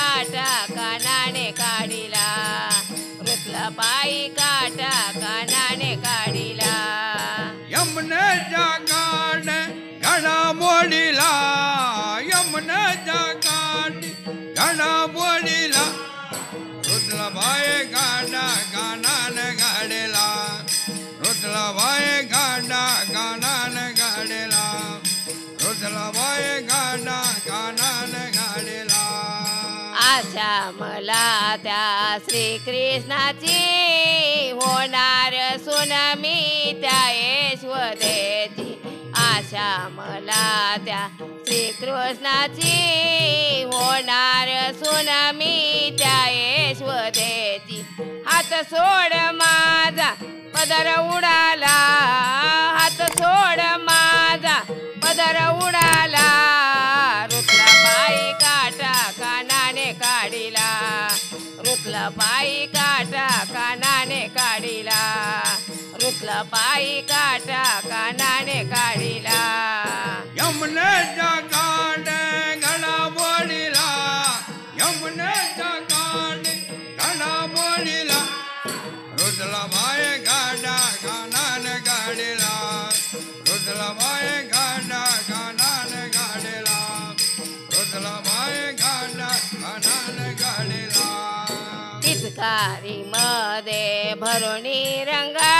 काटा कानाने काढिला रुतला पायी काटा कानाने काढिला यमुनेच्या काठी घडा मोडीला यमुनेच्या काठी घडा मोडीला रुतला बाई काटा कानाने काढिला रुतला बाई काटा कानाने काढिला रुतला बाई काटा कानाने काढिला आशा मला त्या श्रीकृष्णाची होणार सुन मी त्या यशोदेची आशा मला त्या श्रीकृष्णाची होणार सुन मी त्या यशोदेची हात सोड माझा पदर उडाला हात सोड माझा पदर उडाला रुतला पायी काटा कानाने काढिला रुतला पायी काटा कानाने काढिला रुतला पायी काटा कानाने काढिला यमुनेच्या काठी घडा मोडीला यमुनेच्या काठी घडा मोडीला रुतला बाई काटा कानाने काढिला रुतला बाई काटा कानाने काढिला रुतला बाई काटा कानाने काढिला पिचकारी मध्ये भरुणी रंगा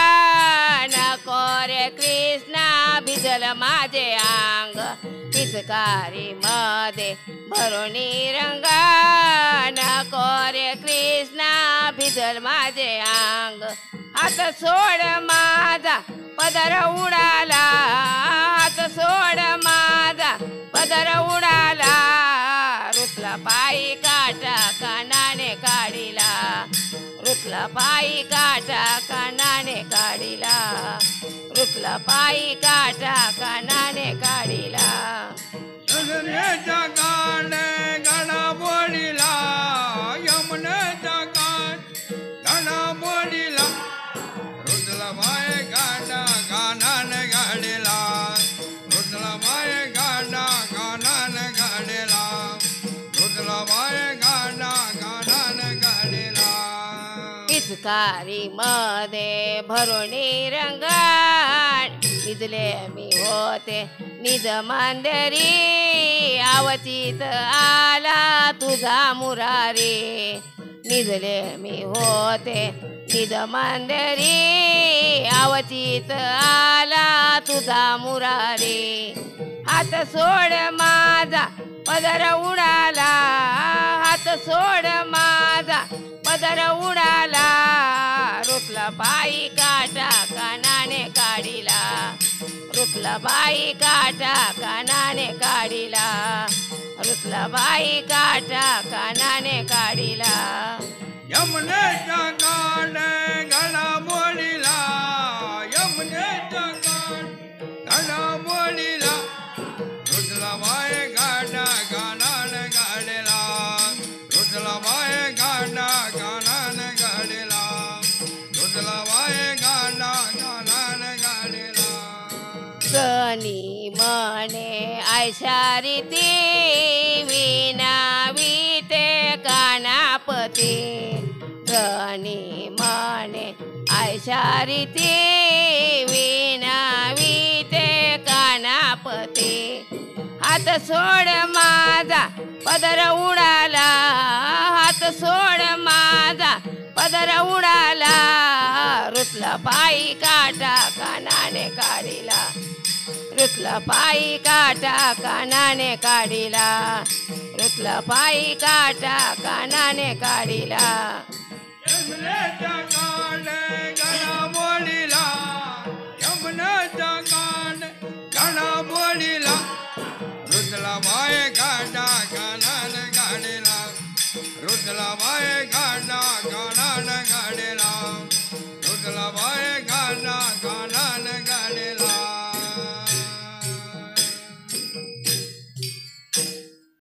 नको रे कृष्णा भिजल माझे अंग पिचकारी मध्ये भरुणी रंगा नको रे कृष्णा भिजल माझे अंग हात सोड माझा पदर उडाला हात सोड माझा पदर उडाला रुतला पायी काटा कानाने काढिला रुतला पायी काटा कानाने काढिला रुतला पायी काटा कानाने काढिला यमुनेच्या काठी घडा मोडीला यमुनेच्या काठी घडा मोडीला रुतला बाई काटा कानाने काढिला रुतला बाई काटा कानाने काढिला रुतला बाई काटा कानाने काढिला पिचकारी मध्ये भरुणी रंगाण निजले मी होते निज मांदेरी आवचित आला तुझा मुरारी निजले मी होते निज मांदेरी आवचित आला तुझा मुरारी हात सोड माझा पदर उडाला हात सोड माझा पदर उडाला रुतला पायी काटा कानाने काढिला रुतला बाई काटा कानाने काढिला रुतला बाई काटा कानाने काढिला यमुनेच्या काठी घडा मोडीला यमुनेच्या काठी घडा मोडीला रुतला बाई काटा कानाने काढिला रुतला बाई काटा कानाने काढिला रुतला बाई काटा कानाने काढिला सनी म्हणे आयशा रीती विना विते कानापती सनी म्हणे आयशा रीती विना विते कानापती हात सोड माझा पदर उडाला हात सोड माझा पदर उडाला रुतला पायी काटा कानाने काढिला रुतला पायी काटा कानाने काढिला रुतला पायी काटा कानाने काढिला यमुनेच्या काठी घडा मोडीला यमुनेच्या काठी घडा मोडीला रुतला बाई काटा कानाने काढिला रुतला बाई काटा